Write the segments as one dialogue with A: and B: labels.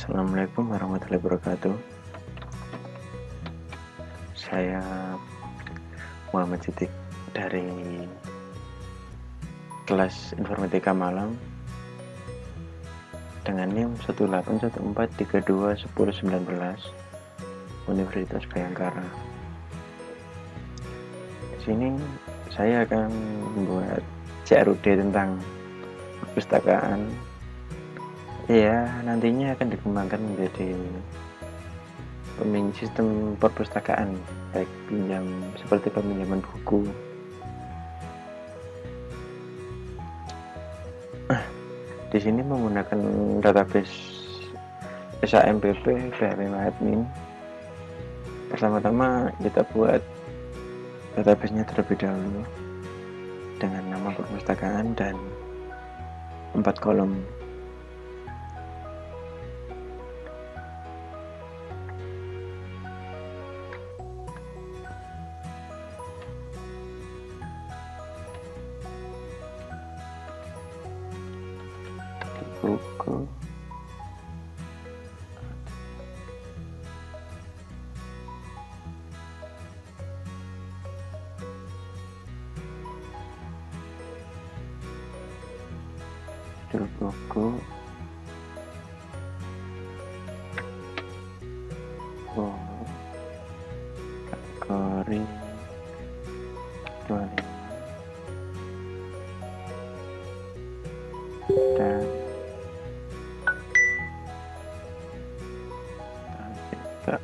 A: Assalamualaikum warahmatullahi wabarakatuh. Saya Muhammad Sidik dari kelas Informatika Malang dengan NIM 18143210119 Universitas Bhayangkara. Di sini saya akan membuat CRUD tentang perpustakaan. Ya, nantinya akan dikembangkan menjadi sistem perpustakaan, baik pinjam seperti peminjaman buku. Di sini menggunakan database SAMPP PHP-Admin. Pertama-tama kita buat databasenya terlebih dahulu dengan nama perpustakaan dan 4 kolom. Buku judul buku kategori 25 dan juga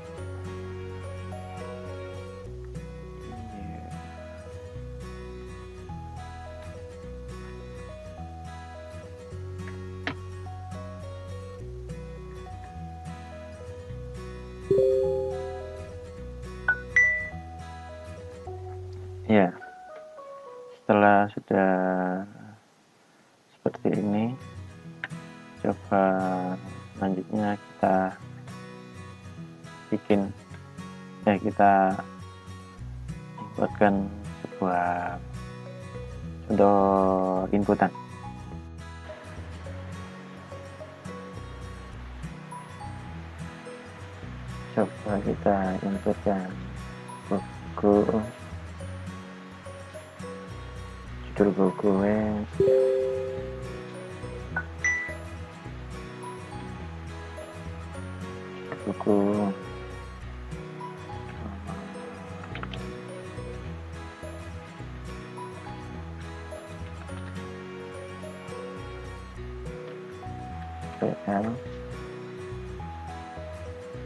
A: ya, setelah sudah seperti ini, coba selanjutnya kita buatkan sebuah contoh inputan. Coba kita inputkan buku, judul buku PL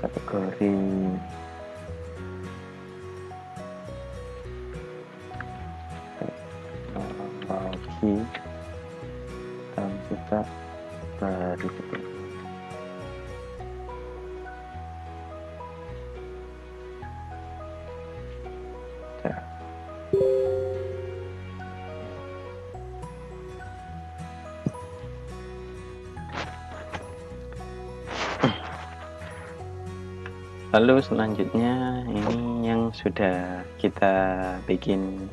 A: kategori teknologi dan juga berikutnya. Lalu selanjutnya ini yang sudah kita bikin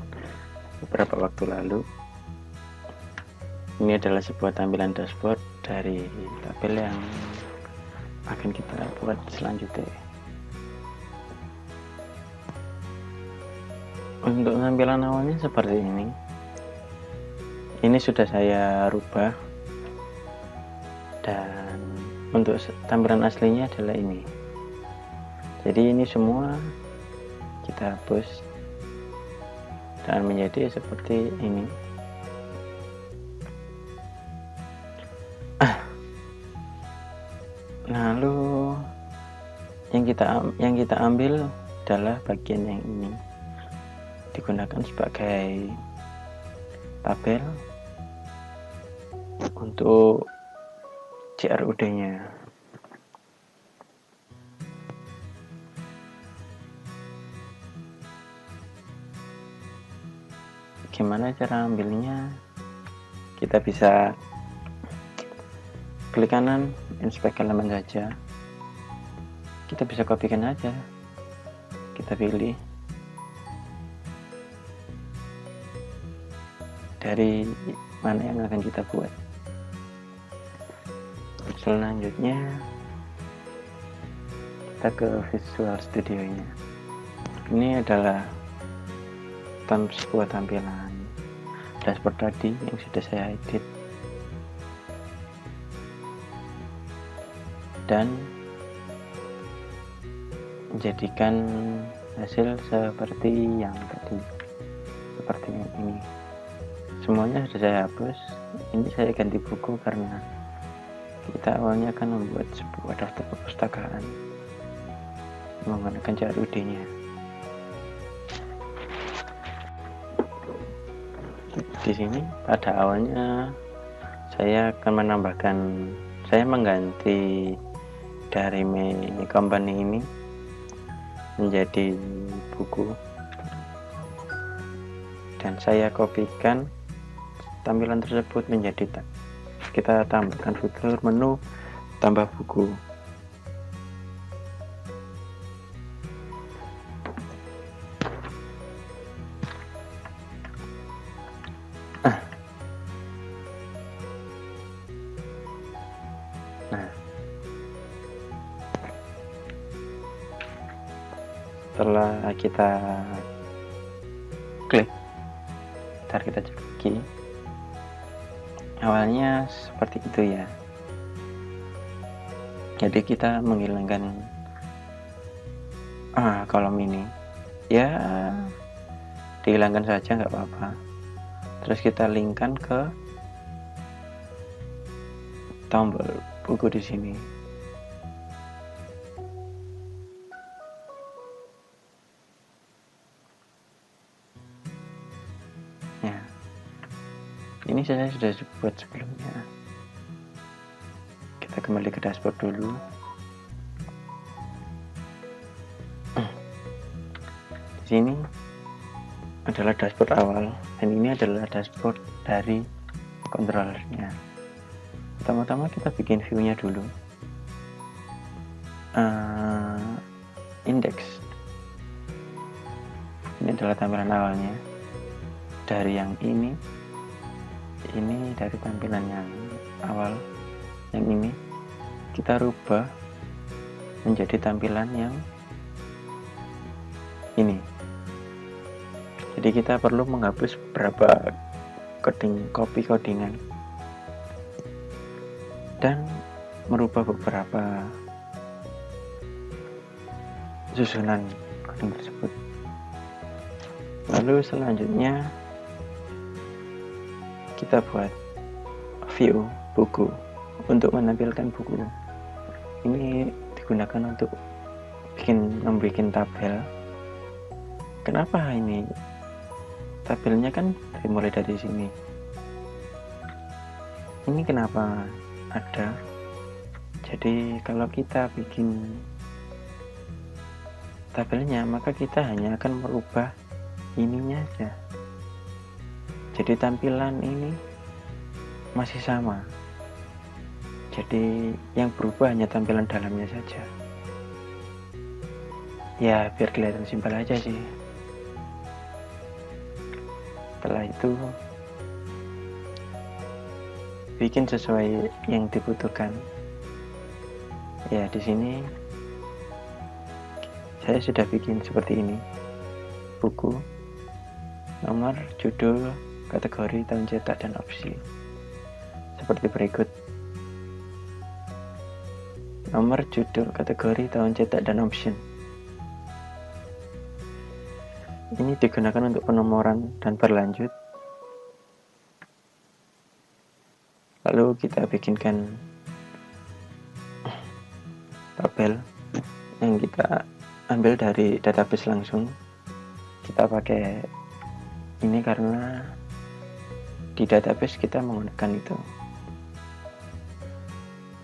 A: beberapa waktu lalu. Ini adalah sebuah tampilan dashboard dari tabel yang akan kita buat selanjutnya. Untuk tampilan awalnya seperti ini. Ini sudah saya rubah, dan untuk tampilan aslinya adalah ini. Jadi ini semua kita hapus dan menjadi seperti ini. Lalu yang kita ambil adalah bagian yang ini, digunakan sebagai tabel untuk CRUD-nya. Gimana cara ambilnya? Kita bisa klik kanan, inspect elemen saja. Kita bisa kopikan aja. Kita pilih dari mana yang akan kita buat. Selanjutnya kita ke Visual Studio nya. Ini adalah sebuah tampilan dashboard tadi yang sudah saya edit dan menjadikan hasil seperti yang tadi, seperti ini. Semuanya sudah saya hapus. Ini saya ganti buku karena kita awalnya akan membuat sebuah daftar perpustakaan menggunakan CRUD nya. Di sini pada awalnya saya akan saya mengganti dari company ini menjadi buku, dan saya kopikan tampilan tersebut menjadi kita tambahkan fitur menu tambah buku. Nah, setelah kita klik, ntar kita cek lagi. Awalnya seperti itu ya. Jadi kita menghilangkan kolom ini. Ya, dihilangkan saja nggak apa-apa. Terus kita linkkan ke tombol buku di sini. Ya, ini saya sudah buat sebelumnya. Kita kembali ke dashboard dulu. Di sini adalah dashboard awal, dan ini adalah dashboard dari controllernya. Pertama-tama kita bikin view-nya dulu. Index. Ini adalah tampilan awalnya. Dari yang ini dari tampilan yang awal, yang ini kita rubah menjadi tampilan yang ini. Jadi kita perlu menghapus beberapa copy codingan dan merubah beberapa susunan coding tersebut. Lalu selanjutnya kita buat view buku untuk menampilkan buku. Ini digunakan untuk membuat tabel. Kenapa ini? Tabelnya kan dimulai dari sini. Ini kenapa ada? Jadi kalau kita bikin tabelnya, maka kita hanya akan merubah ininya aja. Jadi tampilan ini masih sama. Jadi yang berubah hanya tampilan dalamnya saja. Ya, biar kelihatan simpel aja sih. Setelah itu bikin sesuai yang dibutuhkan. Ya, di sini saya sudah bikin seperti ini. Buku, nomor, judul, kategori, tahun cetak, dan opsi. Seperti berikut. Nomor, judul, kategori, tahun cetak, dan option. Ini digunakan untuk penomoran dan berlanjut. Lalu kita bikinkan tabel yang kita ambil dari database langsung. Kita pakai ini karena di database kita menggunakan itu.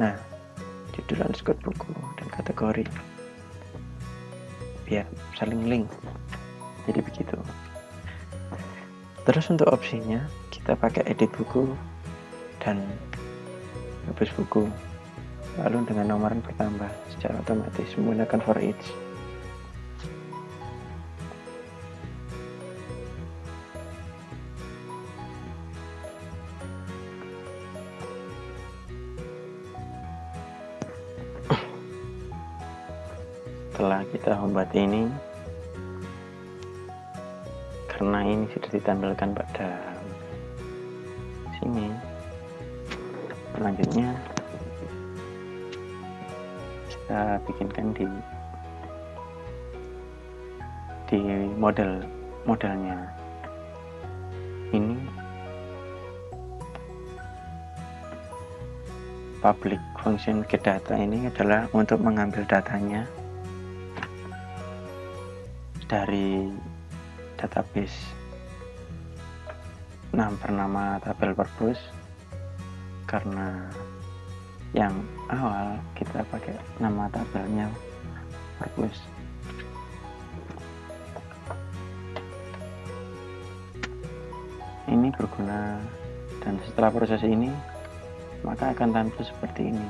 A: Nah, judul underscore buku dan kategori biar saling link. Jadi begitu. Terus untuk opsinya kita pakai edit buku dan hapus buku. Lalu dengan nomoran bertambah secara otomatis menggunakan for each. setelah kita membuat ini, karena ini sudah ditampilkan pada sini, selanjutnya kita bikinkan di modelnya. Ini public function get data ini adalah untuk mengambil datanya dari database bernama tabel purpose, karena yang awal kita pakai nama tabelnya purpose. Ini berguna, dan setelah proses ini maka akan tampil seperti ini,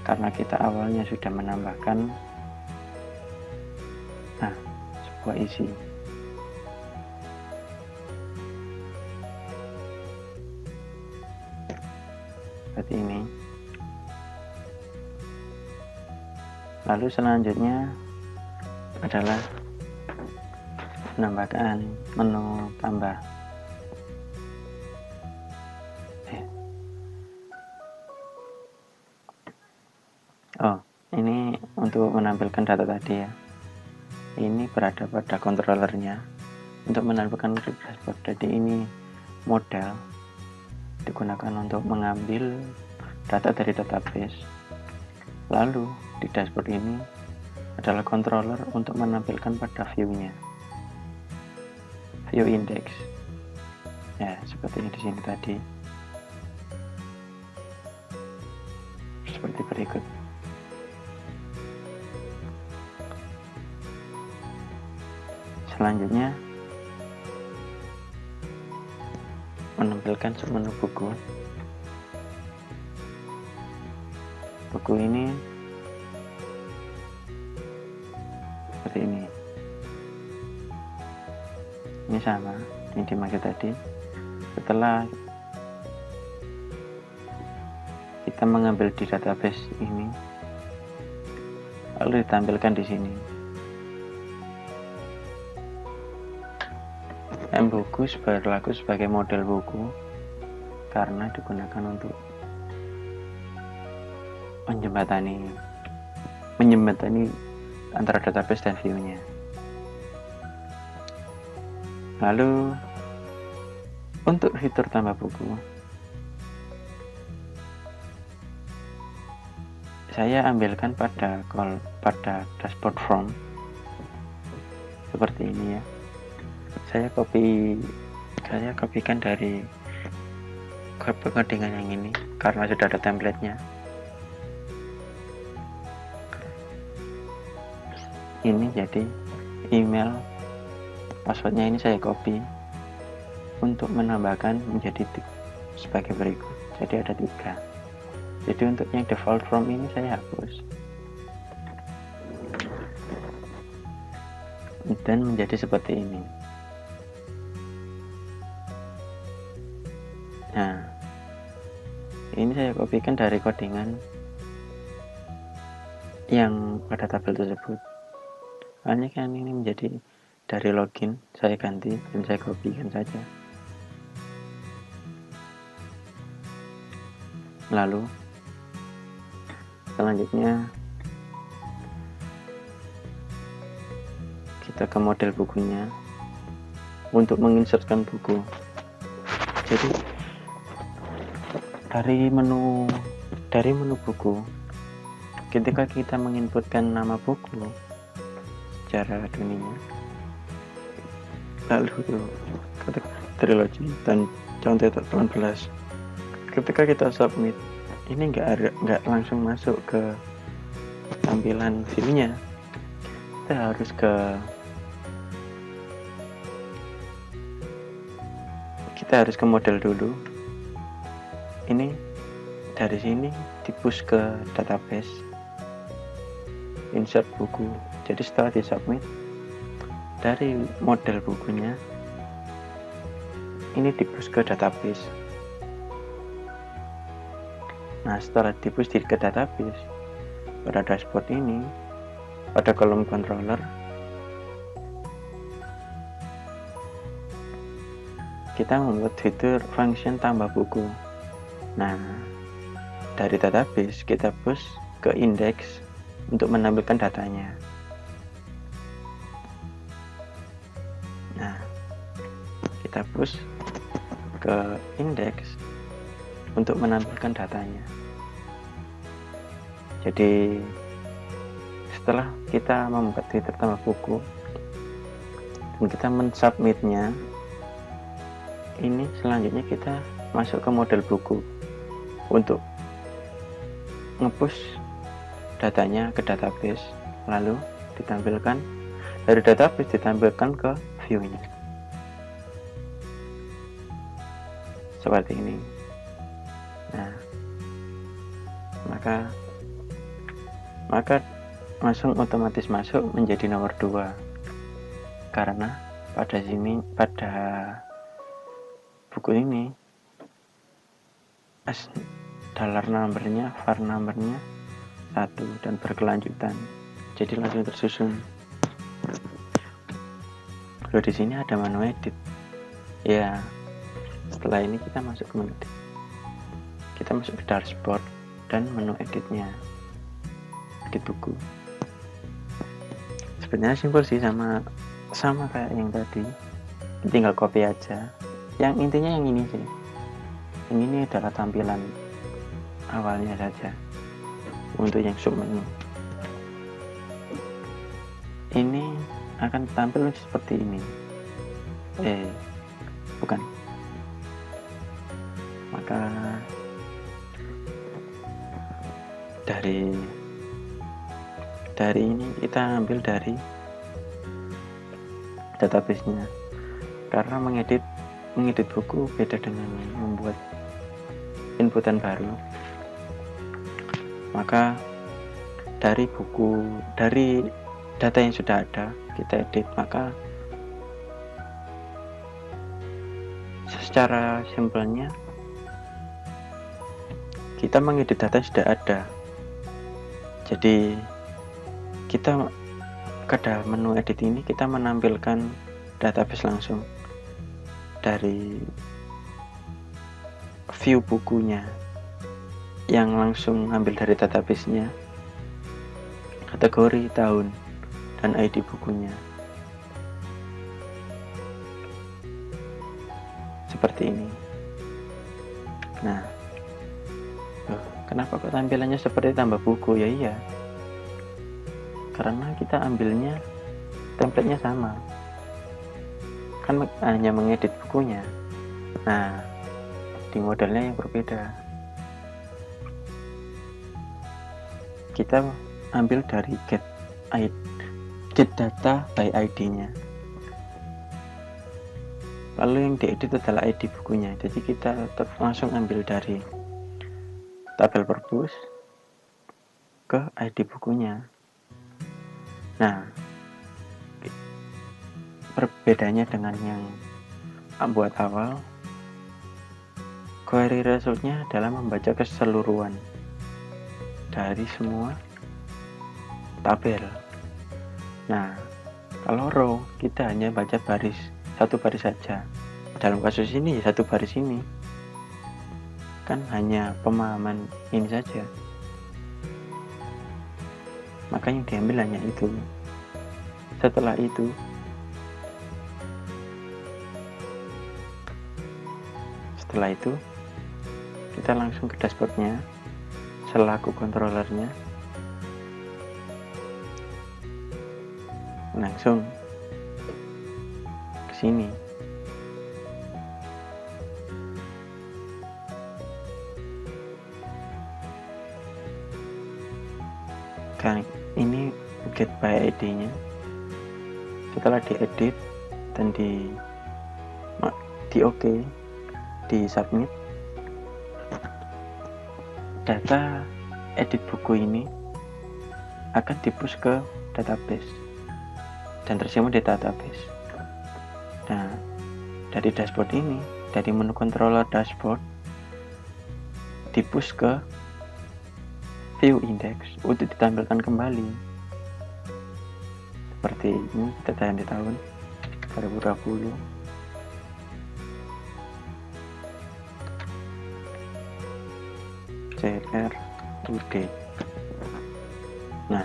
A: karena kita awalnya sudah menambahkan sebuah isi. Seperti ini. Lalu selanjutnya adalah menambahkan menu tambah. Ini untuk menampilkan data tadi ya. Ini berada pada controllernya untuk menampilkan dashboard. Jadi ini model digunakan untuk mengambil data dari database. Lalu di dashboard ini adalah controller untuk menampilkan pada view-nya, view index. Ya, seperti di sini tadi. Seperti berikut. Selanjutnya menampilkan menu buku. Buku ini seperti ini. Ini sama, ini dimaksud tadi. Setelah kita mengambil di database ini, lalu ditampilkan di sini. Buku berlaku sebagai model buku karena digunakan untuk menjembatani antara database dan view-nya. Lalu untuk fitur tambah buku, saya ambilkan pada dashboard form seperti ini ya. Saya kopikan dari codingan yang ini karena sudah ada template-nya. Ini jadi email, passwordnya ini saya copy untuk menambahkan menjadi sebagai berikut. Jadi ada 3. Jadi untuk yang default form ini saya hapus dan menjadi seperti ini. Nah, ini saya kopikan dari codingan yang pada tabel tersebut. Hanya kan ini menjadi dari login, saya ganti dan saya kopikan saja. Lalu selanjutnya kita ke model bukunya untuk menginsertkan buku. Jadi dari menu buku, ketika kita menginputkan nama buku secara dunia, lalu ketika trilogi dan contoh 18, ketika kita submit, ini nggak langsung masuk ke tampilan view-nya. Kita harus ke model dulu. Ini dari sini di-push ke database, insert buku. Jadi setelah disubmit dari model bukunya, ini di-push ke database. Nah, setelah di-push ke database, pada dashboard ini pada kolom controller kita membuat fitur function tambah buku. Nah, dari database kita push ke index untuk menampilkan datanya. Nah, kita push ke index untuk menampilkan datanya. Jadi setelah kita membuat fitur tambah buku dan kita mensubmitnya, ini selanjutnya kita masuk ke model buku untuk nge-push datanya ke database, lalu ditampilkan dari database ditampilkan ke view-nya seperti ini. Nah, maka langsung otomatis masuk menjadi nomor 2 karena pada buku ini dollar numbernya, var numbernya 1 dan berkelanjutan, jadi langsung tersusun. Kalau di sini ada menu edit, ya setelah ini kita masuk ke menu edit, kita masuk ke dashboard dan menu editnya, edit buku. Sebenarnya simpel sih, sama kayak yang tadi, tinggal copy aja. Yang intinya yang ini sih, yang ini adalah tampilan awalnya saja. Untuk yang sub menu ini akan tampil seperti ini. Bukan. Maka dari ini kita ambil dari database-nya, karena mengedit buku beda dengan membuat inputan baru. Maka dari data yang sudah ada kita edit, maka secara simpelnya kita mengedit data yang sudah ada. Jadi kita pada menu edit ini kita menampilkan database langsung dari view bukunya, yang langsung ambil dari database-nya, kategori, tahun, dan ID bukunya. Seperti ini. Nah, kenapa kok tampilannya seperti tambah buku? Ya iya, karena kita ambilnya template-nya sama, kan hanya mengedit bukunya. Nah, di modelnya yang berbeda, kita ambil dari get data by ID-nya, lalu yang diedit adalah ID bukunya. Jadi kita tetap langsung ambil dari tabel perpus ke ID bukunya. Nah, perbedaannya dengan yang buat awal, query resultnya adalah membaca keseluruhan dari semua tabel. Nah, kalau row kita hanya baca satu baris saja. Dalam kasus ini satu baris ini kan hanya pemahaman ini saja, maka yang diambil hanya itu. Setelah itu kita langsung ke dashboardnya selaku controllernya, langsung ke sini. Kan ini get by ID-nya. Setelah diedit dan di OK, di submit, data edit buku ini akan di-push ke database dan tersimpan di database. Nah, dari dashboard ini, dari menu controller dashboard, di-push ke view index untuk ditampilkan kembali. seperti ini kita di tahun 2020. CRUD. Nah,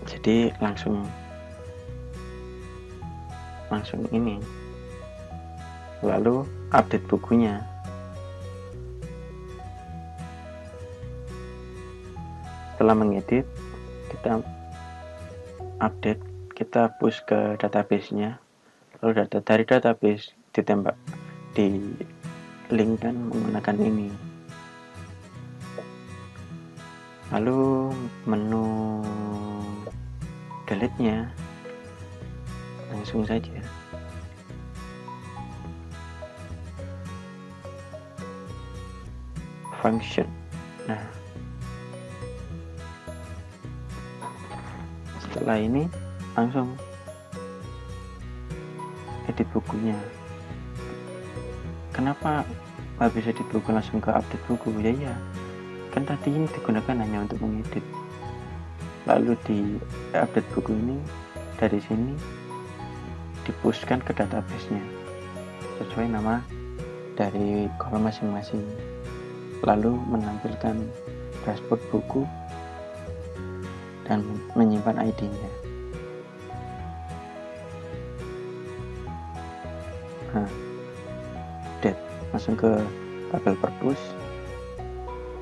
A: jadi langsung ini, lalu update bukunya. Setelah mengedit, kita update, kita push ke database-nya, lalu dari database ditembak di link kan menggunakan ini. Lalu menu delete-nya langsung saja. Function. Nah, setelah ini langsung edit bukunya. Kenapa habis edit buku langsung ke update buku? Ya, kan tadi ini digunakan hanya untuk mengedit. Lalu di update buku ini dari sini dipushkan ke database-nya sesuai nama dari kolom masing-masing. Lalu menampilkan dashboard buku dan menyimpan ID-nya. Nah, update langsung ke tabel purpose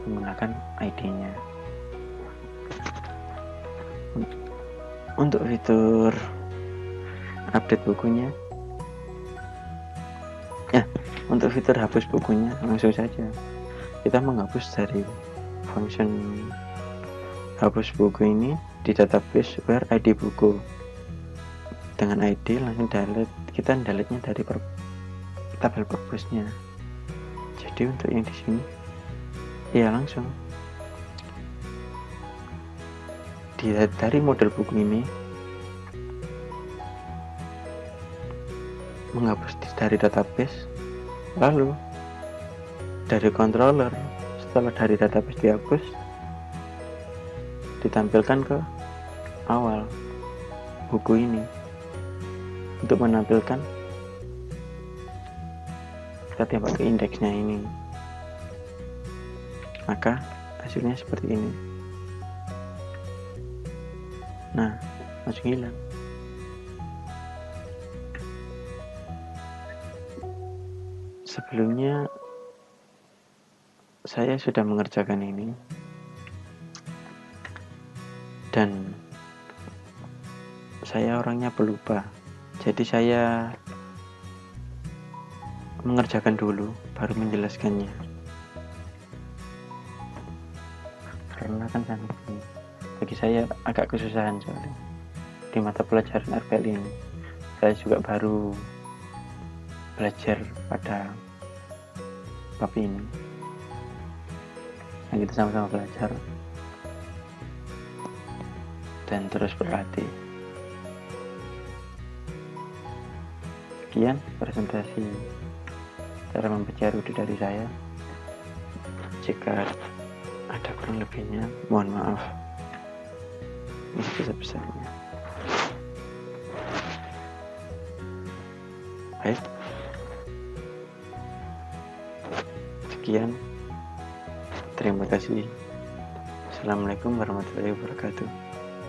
A: menggunakan ID-nya. Untuk fitur update bukunya, untuk fitur hapus bukunya langsung saja kita menghapus dari function hapus buku ini di database where ID buku. Dengan ID langsung delete, kita delete-nya dari tabel purpose-nya. Jadi untuk yang di sini ya langsung dari model buku ini menghapus dari database, lalu dari controller setelah dari database dihapus ditampilkan ke awal buku ini untuk menampilkan, kita tembak ke indeksnya ini, maka hasilnya seperti ini. Nah, langsung hilang. Sebelumnya saya sudah mengerjakan ini dan saya orangnya pelupa, jadi saya mengerjakan dulu baru menjelaskannya, karena kan bagi saya agak kesusahan soalnya di mata pelajaran RPL ini. Saya juga baru belajar pada bab ini, nah kita sama-sama belajar dan terus berlatih. Sekian presentasi cara membaca RUD dari saya. Jika ada kurang lebihnya, mohon maaf yang sebesar-besarnya. Baik, sekian, terima kasih. Assalamualaikum warahmatullahi wabarakatuh.